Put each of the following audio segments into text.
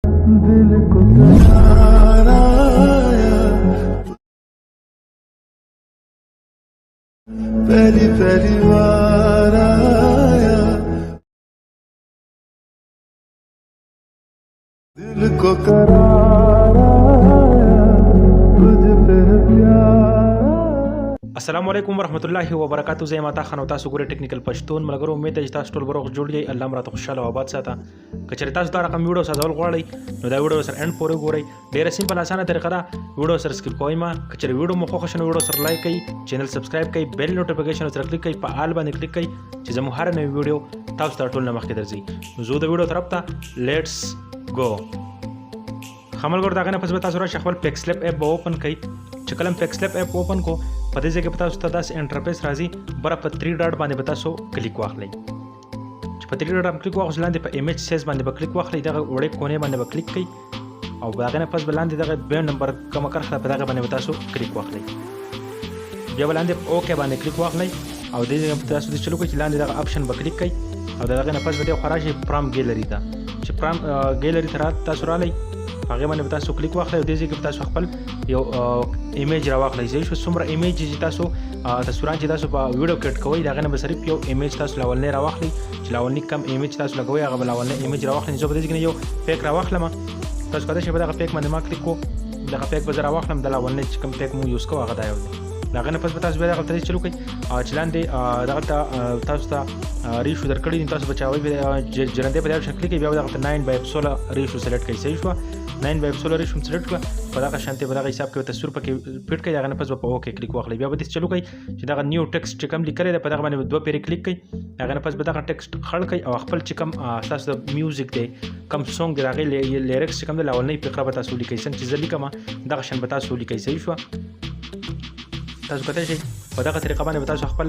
दिल को करार आया, पहली पहली बार आया, दिल को करार आया, तुझ पे है प्यार। السلام علیکم ورحمت الله وبرکاتہ. زه ما تا خنو تاسو ګورئ ټیکنیکل پښتون ملګرو. امید ده چې تاسو ټول بروغ جوړ یې. الله مراته خوشاله او آباد ساته. که چېرې تاسو دا رقم ویډیو سازول غواړئ نو دا ویډیو سره اند پورې ګورئ. ډېره سمپل اسانه طریقه ده. ویډیو سره سکپ کوئ ما. که چېرې ویډیو مو خوښ شي نو ویډیو سره لایک کړئ، چینل سبسکرایب کړئ، بیل نوټیفیکیشن سره کلیک کړئ، په آل باندې کلیک کړئ چې زموږ هر نوې ویډیو تاسو ته ټول نه مخکې درځي. نو زه د ویډیو طرف ته لیټس گو. خملګر داغه نه پس به تاسو را خپل پکسلپ اپ به اوپن کړئ. چې کلم پکسلپ اپ اوپن کو په دې ځای کې تاسو ته داس انټرفیس راځي. بره په 3 ډاټ باندې به تاسو کلیک واخلئ. چې په 3 ډاټ کلیک واخلئ لاندې په ایمیج سایز باندې به کلیک واخلئ. دغه وړې کونې باندې به کلیک کړئ او داغه نه پس به لاندې دغه بیا نمبر کوم کرښه په دغه باندې به تاسو کلیک واخلئ. بیا لاندې اوکې باندې کلیک واخلئ او دې ځای تاسو د چلو کې لاندې دغه آپشن به کلیک کړئ او دغه نه پس به خراجي پرام ګیلری ته چې پرام ګیلری ته تاسو رالئ. هغه باندې تاسو کلیک واخلئ او دې ځای کې تاسو خپل یو ایمیج راواخلئ. چې څومره ایمیج چې تاسو تصویران چې تاسو په ویډیو کې کوئ دغه نه به صرف یو ایمیج تاسو لاولنې راواخلئ. چې لاولنې کم ایمیج تاسو لګوئ هغه به لاولنې ایمیج راواخلئ. زه به دې کې یو پیک راواخلم. تاسو کولای شئ په دغه پیک باندې ما کلیک کو. دغه پیک به زه راواخلم. د لاولنې چې کوم پیک مو یوز کوو هغه دا یو دی. دغه نه پس به تاسو بیا دغه طریقې چلو کوئ چې لاندې دغه تاسو ته ریشو درکړی دي. تاسو بچاوئ جرندې په دې آپشن کلیک کړئ. بیا دغه 9:16 ریشو سلیکټ کړئ. صحیح شوه. 9:16 ریشو سلیکټ کړه. په دغه شانتي په دغه حساب کې تصویر پکې فټ کړئ. دغه نه پس په اوکې کلیک واخلئ. بیا به دې چلو کوئ چې دغه نیو ټیکسټ چې کوم لیکلی دی په دغه باندې دوه پیرې کلیک کړئ. دغه نه پس به دغه ټیکسټ خړ کړئ او خپل چې کوم تاسو د میوزیک دی کوم سونګ دی هغې لیریکس چې کوم دی لاولنۍ فقره به تاسو لیکئ. څنګه چې زه لیکم دغه شان به تاسو لیکئ. صحیح شوه. تاسو کولای شئ په دغه طریقه باندې تاسو خپل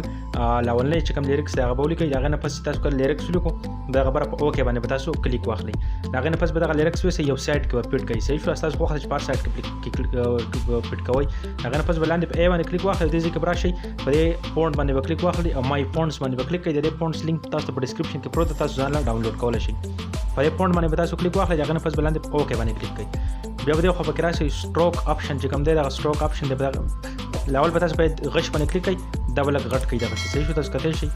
لاولنۍ چې کوم لیریکس دی هغه به ولیکئ. دغه نه پس تاسو کله لیریکس ولیکو دغه بره په اوکې باندې تاسو کلیک واخلئ. دغه نه پس به دغه لیریکس وسه یو سایډ کې به فټ کړئ. صحیح شو. تاسو خو چې پر سایډ کې فټ کوئ. دغه نه پس به لاندې په ای باندې کلیک واخلئ. دې ځای کې براشئ په دې فونټ باندې کلیک واخلئ او مای فونټس باندې کلیک کړئ. د دې فونټس لینک تاسو په ډسکرپشن کې پروت. تاسو ځان لا ډاونلوډ کولای شئ. په دې فونټ باندې تاسو کلیک واخلئ. دغه نه پس به لاندې اوکې باندې کلیک کړئ. بیا به خو پکې راشي سټروک آپشن چې کوم دی دغه سټروک آپشن دی لاول به تاسو باید غش باندې کلیک کړئ. دا به لږ غټ کړئ. دغه صحیح شو. تاسو کتلی شئ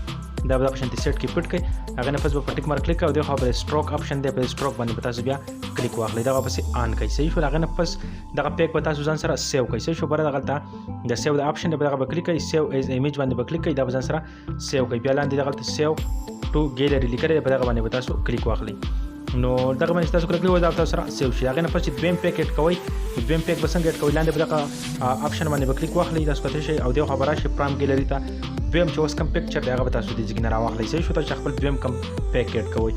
دا به دغه شانتي سیټ کې فټ کړئ. هغه نه پس به په ټیک مارک کلیک کړئ او دغه به سټروک آپشن دی په سټروک باندې تاسو بیا کلیک واخلئ. دغه پسې آن کړئ. صحیح شو. هغه نه پس دغه پیک به تاسو ځان سره سیو کړئ. صحیح شو. بره دغه ته د سیو د آپشن دی په دغه به کلیک کړئ. سیو ایز ایمیج باندې به کلیک کړئ. دا به ځان سره سیو کړئ. بیا لاندې دغه ته سیو ټو ګیلری لیکلی دی په دغه باندې تاسو کلیک واخلئ. نو دغه باندې تاسو کلیک وکړئ دا تاسو سره سیو شي. هغه نه پس چې دویم پیک اډ کوئ دویم پیک به څنګه اډ کوئ لاندې به دغه آپشن باندې به کلیک واخلئ. تاسو کتلی شئ او دغه خبره راشي پرام ګیلري ته دویم چې اوس کوم پکچر دی هغه به تاسو دې ځای کې نه راواخلئ. صحیح شو. تاسو خپل دویم کوم پیک اډ کوئ.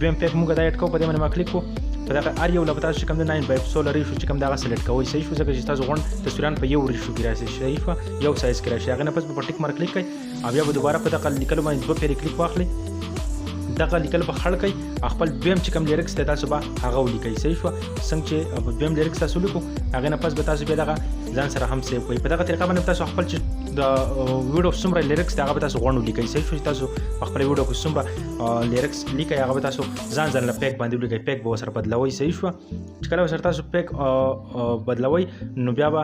دویم پیک موږ دا اډ کوو په دې باندې ما کلیک کوو. په دغه هر یو له تاسو چې کوم دی 9:16 ریشو چې کوم دغه سلیکټ کوئ. صحیح شو. ځکه چې تاسو غونډ تصویران په یو ریشو کې راشي. صحیح شو. یو سایز کې راشي. هغه نه پس په ټیک مارک کلیک کړئ او بیا به دوباره په دغه لیکلو باندې دوه پیرې کلیک واخلئ. دغه لیکل به خړ کړئ. خپل دویم چې کوم لیریکس دی تاسو به هغه ولیکئ. صحیح شوه. څنګه چې دویم لیریکس تاسو ولیکو هغې نه پس به تاسو بیا دغه ځان سره هم سیو کړئ. په دغه طریقه باندې تاسو خپل چې د ویډیو څومره لیریکس دی هغه به تاسو غونډ ولیکئ. صحیح شو. چې تاسو په خپل ویډیو کې څومره لیریکس لیکئ هغه به تاسو ځان له پیک باندې ولیکئ. پیک به ورسره بدلوئ. صحیح شوه. چې کله ورسره تاسو پیک بدلوئ نو بیا به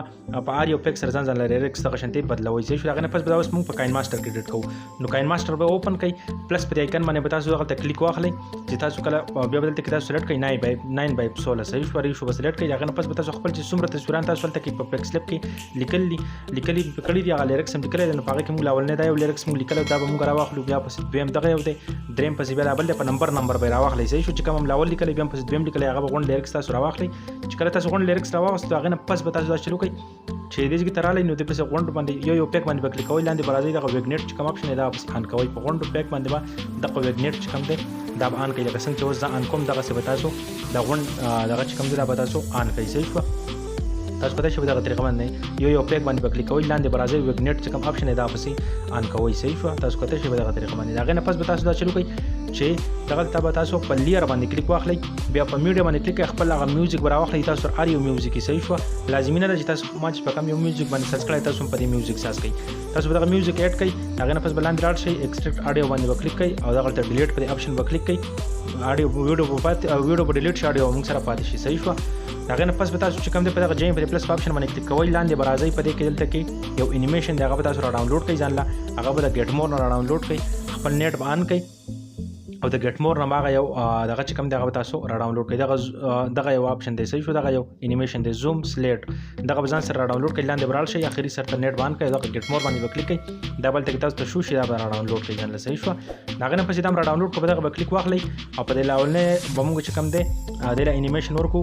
په هر یو پیک سره ځان له لیریکس دغه شانتي بدلوئ. صحیح شو. هغې نه پس به دا اوس موږ په کاین ماسټر کې اډیټ کوو. نو کاین ماسټر به اوپن کړئ. پلس په دې آیکن باندې به تاسو هغلته کلیک واخلئ چې تاسو کله بیا بدلته کې تاسو سلیکټ کړئ 9:16. صحیح شو. ریشو به سلیکټ کړئ. هغه نه پس به تاسو خپل چې څومره تصویران تاسو هلته کې په پکسلپ کې لیکلي کړي دي هغه لیریکس هم لیکلی دی. نو په هغه کې موږ لاولنی دا یو لیریکس موږ لیکلی دا به موږ راواخلو. بیا پسې دویم دغه یو دی. دریم پسې بیا دا بل دی په نمبر به یې راواخلئ. صحیح شو. چې کوم هم لاول لیکلی بیا هم پسې دویم لیکلی هغه به غونډ لیریکس تاسو راواخلئ. چې کله تاسو غونډ لیریکس راواخیستو هغې نه پس به تاسو دا شروع کړئ چې دې ځای کې ته رالئ نو دې پسې غونډ باندې یو پیک باندې به کلیک کوئ. لاندې به راځئ دغه ویګنیټ چې کوم آپشن دی دا پسې آن کوئ. په غونډو پیک باندې به دغه ویګنیټ چې کوم دی دا به آن کړئ. لکه څنګه چې اوس زه آن کوم دغسې به تاسو دا غونډ دغه چې کوم دی دا به تاسو آن کړئ. صحیح شوه. تاسو کولای شئ په دغه طریقه باندې یو پیک باندې به کلیک کوئ. لاندې به راځئ ویګنیټ چې کوم آپشن دی دا پسې آن کوئ. صحیح شوه. تاسو کولای شئ په دغه طریقه باندې. د هغې نه پس به تاسو دا چلو کړئ چې دغلته به تاسو په لیر باندې کلیک واخلئ بیا په میډیا باندې کلیک کړئ خپل هغه میوزیک به راواخلئ تاسو هر یو میوزیک یې صحیح شوه لازمي نه ده چې تاسو ما چې په کوم یو میوزیک باندې سرچ کړئ تاسو هم په دې میوزیک سرچ کړئ تاسو به دغه میوزیک اډ کړئ هغه نه پس به لاندې لاړ شئ ایکسټریکټ اډیو باندې به کلیک کړئ او دغلته ډیلیټ په دې آپشن به کلیک کړئ ویډیو به ډیلیټ شي اډیو موږ سره پاتې شي صحیح شوه هغه نه پس به تاسو چې کوم دی په دغه جیم په پلس آپشن باندې کلیک کوئ لاندې به راځئ په دې کې دلته کې یو انیمیشن دی هغه به تاسو را ډاونلوډ کړئ ځان له هغه به د ګیټ مور نه را ډاونلوډ کړئ خپل نیټ به آن کړئ او د ګیټ مور نه هغه یو دغه چې کوم دی هغه به تاسو را ډاونلوډ کړئ دغه یو آپشن دی صحیح شو دغه یو انیمیشن دی زوم سلیټ دغه به ځان سره را ډاونلوډ کړئ لاندې به راړ شئ اخري سر ته نیټ به آن کړئ دغه ګیټ مور باندې به کلیک کړئ دا بلته کې تاسو ته شو شي دا به را ډاونلوډ کړئ ځان له صحیح شوه د هغې نه پسې دا هم را ډاونلوډ کړو په دغه به کلیک واخلئ او په دې لاولنې به مونږ چې کوم دی دې له انیمیشن ورکړو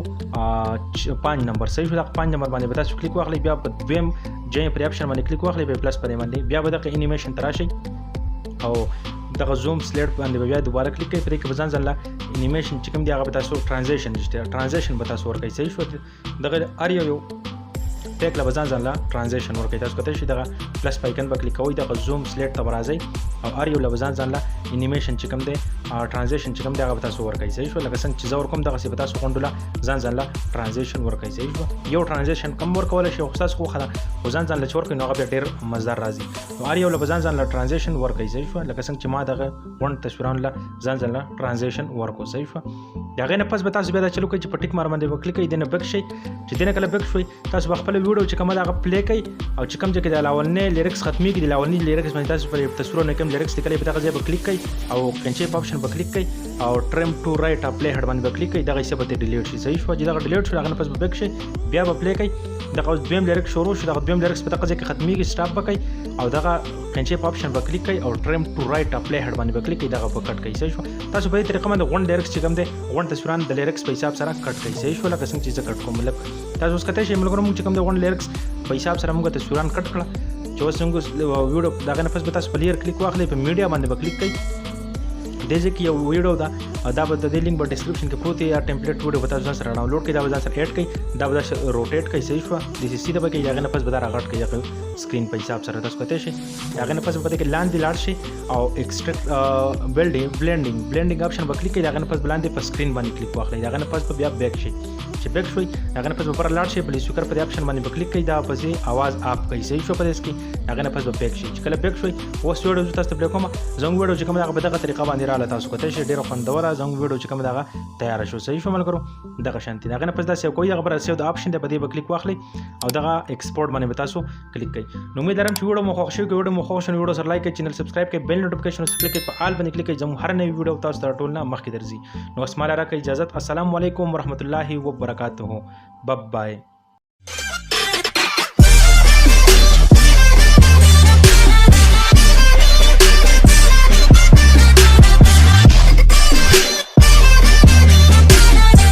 5 نمبر صحیح شو دغه 5 نمبر باندې به تاسو کلیک واخلئ بیا په دویم جیم پرې آپشن باندې کلیک واخلئ بیا پلس پرې باندې بیا به دغه انیمیشن ته راشئ او دغه زوم سلیټ باندې به بیا دوباره کلیک کړئ پرې کې به ځان ځان له انیمیشن چې کوم دی هغه به تاسو ټرانزیشن به تاسو ورکوئ صحیح شو دغه هر یو ټیک له به ځان ځان له ټرانزیشن ورکوئ تاسو کتلی شئ دغه پلس پایکن به کلیک کوئ دغه زوم سلیټ ته به راځئ او هر یو له به ځان ځان له انیمیشن چې کوم دی ټرانزیشن چې کوم دی هغه به تاسو ورکوئ صحیح شو لکه څنګه چې زه ورکوم دغسې به تاسو غونډو له ځان ځان له ټرانزیشن ورکوئ صحیح شو یو ټرانزیشن کم ورکولی شئ خو ستاسو خوښه ده خو ځان ځان له چې ورکوئ نو هغه بیا ډېر مزدار راځي نو هر یو له به ځان ځان له ټرانزیشن ورکوئ صحیح شو لکه څنګه چې ما دغه غونډ تصویرانو له ځان ځان له ټرانزیشن ورکو صحیح شو د هغې نه پس به تاسو بیا دا چلو کوئ چې په ټیک مار باندې به کلیک کوئ دې نه بیک شئ چې دې نه کله بیک شوئ تاسو به خپله ویډیو چې کومه ده هغه پلی کوئ او چې کوم ځای کې د لاولنۍ لیرکس ختمېږي د لاولنۍ لیرکس باندې تاسو په تصویرونو کوم لیرکس لیکلی په دغه ځای به کلیک کوئ او کنچې په آپشن به کلیک کوئ او ټریم ټو رایټ پلی هډ باندې به کلیک کوئ دغه حصه به ترې ډیلیټ شي صحیح شوه چې دغه ډیلیټ شو هغه نه پس به بیک شئ بیا به پلی کوئ دغه اوس دویم لیرک شروع شو دغه دویم لیرکس په دغه ځای کې ختمېږي سټاپ به کوئ او دغه کنچې په آپشن به کلیک کوئ او ټریم ټو رایټ پلی هډ باندې به کلیک کوئ دغه به کټ کوئ صحیح شوه تاسو په دې طریقه باندې غونډ لیرکس چې کوم دی غونډ تصویران د لیرکس په حساب سره کټ کوئ صحیح شو لکه څنګه چې زه کټ کوم مطلب تاسو اوس کتلی شئ ملګرو موږ چې کوم دی غونډ لیرکس په حساب سره موږ تصویران کټ کړه چې اوس موږ ویډیو دغه نه پس به تاسو په لیر کلیک واخلئ په میډیا باندې به کلیک کوئ دې ځای کې یو ویډیو ده دا به د دې لینک به ډسکرپشن کې پروت یا ټمپلیټ ویډیو به تاسو ځان سره ډاونلوډ کړئ دا به ځان سره ایډ کړئ دا به داسې روټیټ کړئ صحیح شوه داسې سیده به کوئ د هغې نه پس به دا راغټ کړئ دغه سکرین په حساب سره تاسو کتلی شئ د هغې نه پس به په دې کې لاندې لاړ شئ او ایکسټریکټ بلینډینګ آپشن به کلیک کړئ د هغې نه پس به لاندې په سکرین باندې کلیک واخلئ د هغې نه پس به بیا بیک شئ چې بیک شوئ د هغې نه پس به بره لاړ شئ په سپیکر په دې آپشن باندې به کلیک کړئ دا پسې اواز آپ کوئ صحیح شو په دې کې د هغې نه پس به بیک شئ چې کله بیک شوئ اوس ویډیو زه تاسو ته پلی کومه زموږ ویډیو چې کومه ده هغه په دغه طریقه باندې راغله تاسو کتلی شئ ډېره خوندوره زموږ ویډیو چې کومه ده هغه تیاره شو صحیح شو ملګرو دغه شانتي د هغې نه پس دا سیو کوئ هغه به سیو د آپشن دی په دې به کلیک واخلئ او دغه ایکسپورټ باندې به تاسو کلیک کوئ نو امید لرم چې ویډیو مو خوښ شوي که ویډیو مو خوښ شوي ویډیو سره لایک کړئ چینل سبسکرایب کړئ بیل نوټیفیکیشن اوس کلیک کړئ په آل باندې کلیک کړئ زموږ هر نوی ویډیو تاسو ته ټول نه مخکې درځي نو اوس ما له راکړئ اجازت السلام علیکم ورحمت الله وبرکاتہ بای